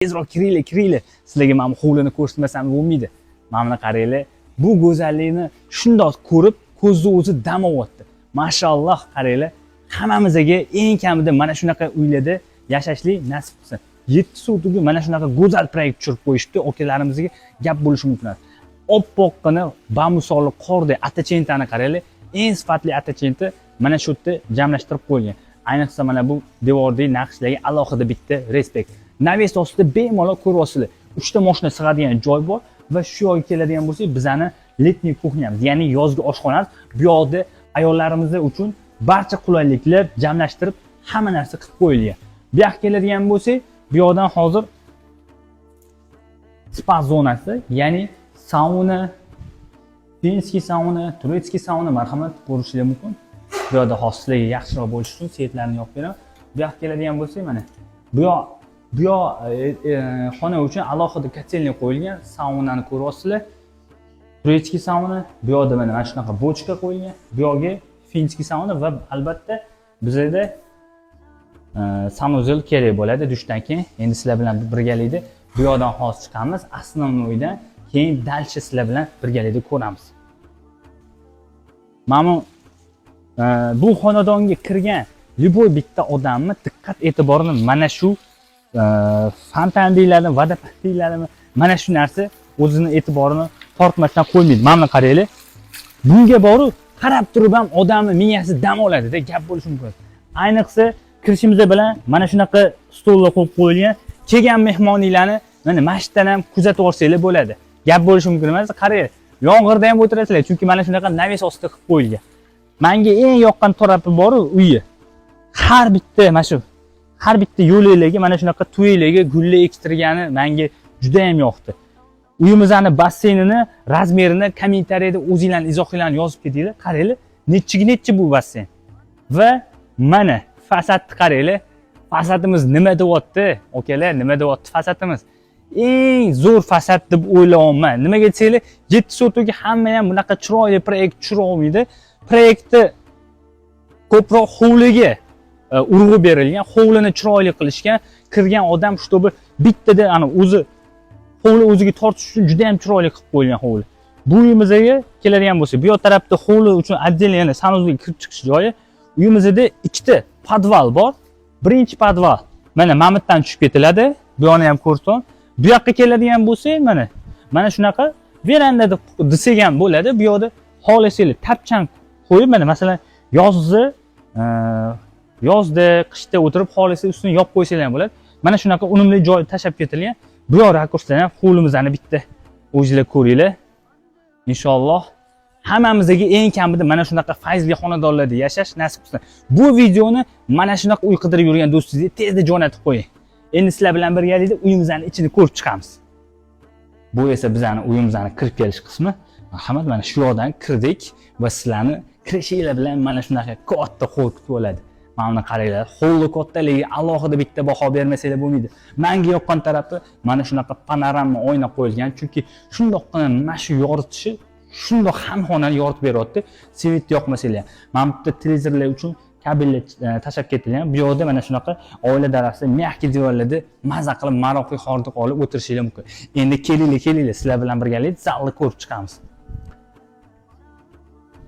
tezroq kiringlar. Sizlarga mana bu hovlini ko'rsatmasam bo'lmaydi. Mana buni qaranglar. Bu go'zallikni shundoq ko'rib, ko'zni o'zi dam olyapti. Mashalloh, qaranglar. Hammamizga eng kamida mana shunaqa uylarda yashashlik nasib qilsin. 7 sotuvga mana shunaqa go'zal proyekt tushirib qo'yishdi. Okalarimizga gap bo'lishi mumkin. Oppoqqina bambusolli qordek atachentani qaranglar. Eng sifatli atachenti mana shu yerda jamlashtirib qo'yilgan. Ayniqsa mana bu devordagi naqshlarga alohida bitta respekt. Naves ostida bemalol ko'ryapsizlar. 3 ta mashina sig'adigan joy bor va shu yoqqa keladigan bo'lsak, bizani letniy kuxnyamiz, ya'ni yozgi oshxonamiz. Bu yoqda ayollarimiz uchun barcha qulayliklar jamlashtirib, hamma narsa qilib qo'yilgan. Bu yoqqa keladigan bo'lsak, bu yoqdan hozir spa zonasi, ya'ni sauna, finskiy sauna, turetskiy sauna marhamat ko'rishingiz mumkin. Bu yoqda hozirlarga yaxshiroq bo'lish uchun setlarni yopib beraman. Bu yoqqa keladigan bo'lsak, mana bu yoq xona uchun alohida kotelniy qo'yilgan, saunani ko'ryapsizlar. Turetskiy sauna, bu yoqda mana shunaqa bochka qo'yilgan. Bu yoqga finskiy sauna va albatta bizda sanuzel kerak bo'ladi dushdan keyin. Endi sizlar bilan birgalikda bu yoqdan hozir chiqamiz. Основnoydan keyin dalcha sizlar bilan birgalikda ko'ramiz. Mana bu xonadonga kirgan любой bitta odamni diqqat e'tiborini mana shu fontan deyiladi, vodopad deyiladi, mana shu narsa o'zini e'tiborini tortmasdan qo'ymaydi. Mana qaranglar. Bunga borib qarab turib ham odamning miyasi dam oladi-da, gap bo'lishi mumkin. Ayniqsa kirishimiz bilan mana shunaqa stollar qo'yib qo'yilgan. Kelgan mehmonlarni mana masjiddan ham kuzatib olsanglar bo'ladi. Gap bo'lishi mumkin emas. Qarang, yomg'irda ham o'tirasizlar, chunki mana shunaqa naves ostida qilib qo'yilgan. Menga eng yoqqan tarafi bor uyi. Har bitta yo'llarga mana shunaqa tuylarga gullar ektirgani menga juda ham yoqdi. Uyimizning basseynini, razmerini kommentariyada o'zingizlarning izohinglarni yozib ketinglar. Qaranglar, nechi bu basseyn. Va mana fasadni qaranglar. Fasadimiz nima deyapti? Okalar, nima deyapti fasadimiz? Eng zo'r fasad deb o'ylayman. Nimaga desanglar, 7 sotuvga hamma ham bunaqa chiroyli proyekt tushira olmaydi. Proyektni ko'proq hovliga urg'u berilgan, hovlini chiroyli qilishgan, kirgan odam shu bir bittada ana o'zi hovli o'ziga tortish uchun juda ham chiroyli qilib qo'yilgan hovli. Bu uyimizga keladigan bo'lsa, bu yoq tarafda hovli uchun отдельно yana sanuzga kirib chiqish joyi. Uyimizda ikkita podval bor. Birinchi podval mana mamitdan tushib ketiladi. Bu yoqni ham ko'rsin. Bu yoqqa keladigan bo'lsa, mana shunaqa verandada desak ham bo'ladi. Bu yoqda xohlasanglar tapchan qo'yib, mana masalan yozda, qishda o'tirib xohlasa ustini yopib qo'ysanglar ham bo'ladi. Mana shunaqa unumli joy tashab ketilgan. Bu yoq rakursdan ham hovlimizni bitta o'zingizlar ko'ringlar. Inshaalloh hammamizga eng kamida mana shunaqa fayzli xonadonlarda yashash nasib qilsin. Bu videoni mana shunaqa uy qidirib yurgan do'stingizga tezda jo'natib qo'ying. Endi sizlar bilan birgalikda uyimizning ichini ko'rib chiqamiz. Bu esa bizning uyimizning kirib kelish qismi. Marhamat, mana shu yoqdan kirdik va sizlarni kirishinglar bilan mana shunaqa katta hovli kutib oladi. Mana qaranglar, hovli kattaligi alohida bitta baho bermasanglar bo'lmaydi. Menga yoqqan tarafi mana shunaqa panorama oyna qo'yilgan, chunki shundoqqina mana shu yoritishi shundoq hamxonani yoritib beryapti. Svet yoqmasanglar. Mana bu yerda televizorlar uchun kabellar tashab ketilgan. Bu yoqda mana shunaqa oila darasi, mягкий divorlarda maza qilib maroqli hordiq olib o'tirishingiz mumkin. Endi kelinglar, sizlar bilan birgalikda zalni ko'rib chiqamiz.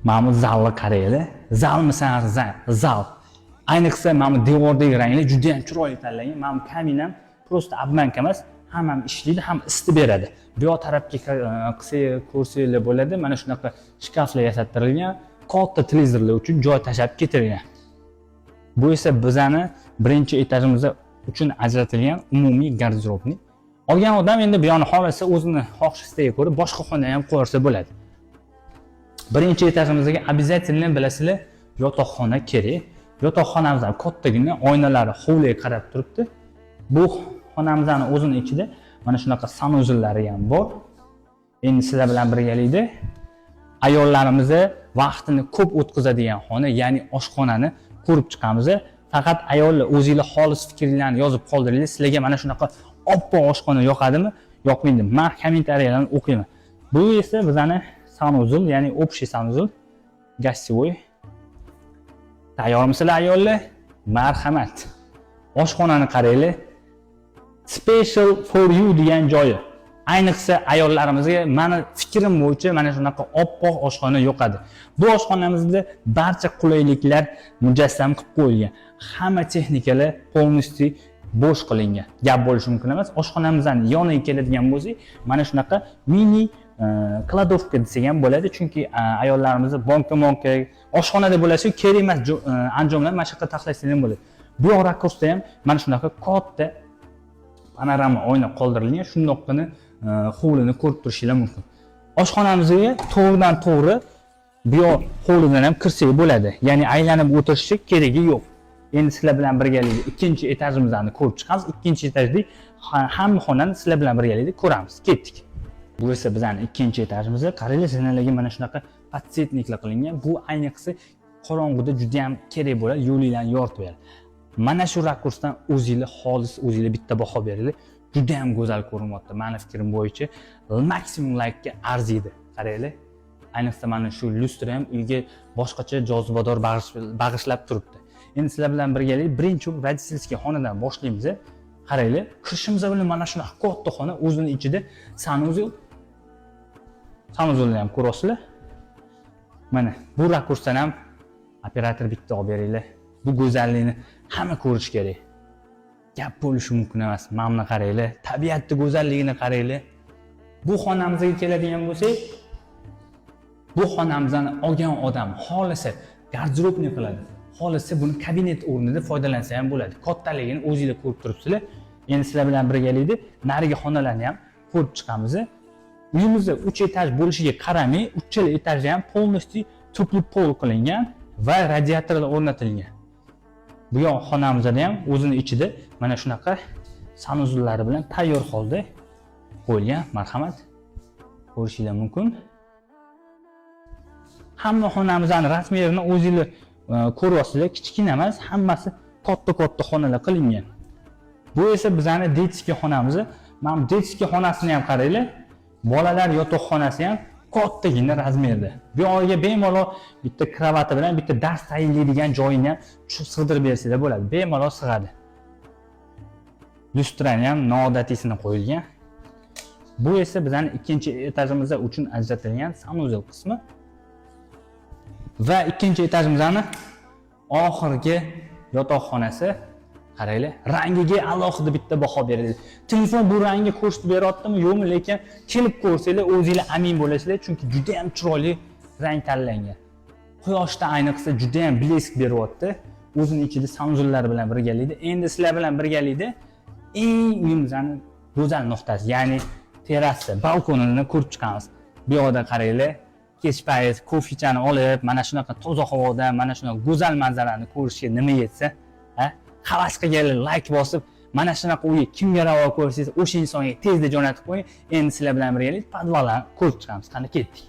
Mana bu zalni qaranglar. Zalmisan, zal. Ayniqsa mana bu devordagi ranglar juda ham chiroyli tanlangan. Mana bu kamin ham prosta obmanka emas, ham ishlaydi, ham isitib beradi. Bu yoq tarafga qilsangiz, ko'rsanglar bo'ladi. Mana shunaqa shkaflar yasattirilgan, katta televizorlar uchun joy tashab ketilgan. Bu esa bizning birinchi etajimiz uchun ajratilgan umumiy garderobni. Olgan odam endi bu yoqni xohlasa o'zini xohishiga ko'ra boshqa xona ham qo'yarsa bo'ladi. Birinchi etajimizga обязательно bilasizlar, yotoqxona kerak. Yotoqxonamiz ham kattagina, oynalari hovliga qarab turibdi. Bu xonamizning o'zining ichida mana shunaqa sanuzillari ham bor. Endi sizlar bilan birgalikda ayollarimiz vaqtini ko'p o'tkazadigan xona, ya'ni oshxonani ko'rib chiqamiz. Faqat ayollar o'zingizlar xolis fikringizni yozib qoldiringlar. Sizlarga mana shunaqa oppoq oshxona yoqadimi, yoqmaydimi? Men kommentariyalarni o'qiyman. Bu esa bizning sanuzil, ya'ni общий sanuzil, гостевой. Tayyormisizlar ayollar? Marhamat. Oshxonani qaranglar. special for you degan joyi. Ayniqsa ayollarimizga meni fikrim bo'yicha mana shunaqa oppoq oshxona yoqadi. Bu oshxonamizda barcha qulayliklar mujassam qilib qo'yilgan. Hamma texnikalar полностью bo'sh qilingan. Gap bo'lishi mumkin emas. Oshxonamizdan yoniga keladigan bo'lsak, mana shunaqa mini kladovka desak ham bo'ladi, chunki ayollarimiz banka oshxonada bo'lsa kerak emas anjomlar mana shu yerga taxlasanglar ham bo'ladi. Bu yoq rakursda ham mana shunaqa katta panorama oyna qoldirilgan, shundoqqina hovlini ko'rib turishingiz mumkin. Oshxonamizga to'g'ridan to'g'ri bu yoq hovlidan ham kirsak bo'ladi. Ya'ni aylanib o'tirish keragi yo'q. Endi sizlar bilan birgalikda ikkinchi etajimizni ko'rib chiqamiz. Ikkinchi etajda hamma xonani sizlar bilan birgalikda ko'ramiz. Ketdik. Bu esa bizning ikkinchi etajimiz. Qaranglar, zinalarga mana shunaqa podsvetniklar qilingan. Bu ayniqsa qorong'uda juda ham kerak bo'ladi, yo'linglarni yoritib beradi. Mana shu rakursdan o'zingizlar xolis, o'zingizlar bitta baho beringlar. Juda ham go'zal ko'rinyapti. Meni fikrim bo'yicha maksimum like ga arziydi. Qaranglar. Ayniqsa mana shu lustra ham uyga boshqacha jozibador bag'ishlab turibdi. Endi sizlar bilan birgalikda birinchi roditelskiy xonadan boshlaymiz. Qaranglar, kirishimiz bilan mana shunaqa katta xona, o'zining ichida sanuzulni ham ko'rasizlar. Mana bu rakursdan ham operator bitta olib beringlar. Bu go'zallikni hamma ko'rish kerak. Gap bo'lishi mumkin emas. Mana qaranglar, tabiatning go'zalligini qaranglar. Bu xonamizga keladigan bo'lsak, bu xonamizni olgan odam xohlasa garderobni qiladi. Xohlasa buni kabinet o'rnida foydalansa ham bo'ladi. Kattaligini o'zingizlar ko'rib turibsizlar. Endi sizlar bilan birgalikda narigi xonalarni ham ko'rib chiqamiz. Uyimizda 3 etaj bo'lishiga qaramay, 3 etajda ham полностью tupli pol qilingan va radiatorlar o'rnatilgan. Bu yoq xonamizda ham o'zining ichida mana shunaqa sanuzullari bilan tayyor holda qo'yilgan. Marhamat, ko'rishingiz mumkin. Hamma xonamizning rasmlarini o'zingizlar ko'ryapsizlar, kichkina emas, hammasi katta-katta xonalar qilingan. Bu esa bizning detskiy xonamiz. Mana bu detskiy xonasini ham qaranglar. Bolalar yotoqxonasi ham kattagina razmerda. Bu yo'g'iga bemalol bitta kravati bilan bitta dars tayinlaydigan joyini ham sig'dirib bersanglar bo'ladi. Bemalol sig'adi. Lustrani ham noodatiysini qo'yilgan. Bu esa bizning ikkinchi etajimiz uchun ajratilgan sanuzul qismi. Va ikkinchi etajimizning oxirgi yotoqxonasi. Qaranglar, rangiga alohida bitta baho beriladi. Telefon bu rangni ko'rsatib beryaptimi, yo'qmi, lekin kelib ko'rsanglar o'zingizlar amin bo'lasizlar, chunki juda ham chiroyli rang tanlangan. Quyoshda ayniqsa juda ham blesk beryapti. O'zining ichida sanuzullar bilan birgalikda. Endi sizlar bilan birgalikda eng uyimizning go'zal nuqtasi, ya'ni terrasa, balkonini ko'rib chiqamiz. Bu yoqda qaranglar, kech payt kofechani olib, mana shunaqa toza havoda, mana shunaqa go'zal manzarani ko'rishga nima yetsa, havas qilganlar like bosib, mana shunaqa uyga kimga ravo ko'rsangiz, o'sha insonga tezda jo'natib qo'ying. Endi sizlar bilan birgalikda podvallarni ko'rib chiqamiz. Qani ketdik.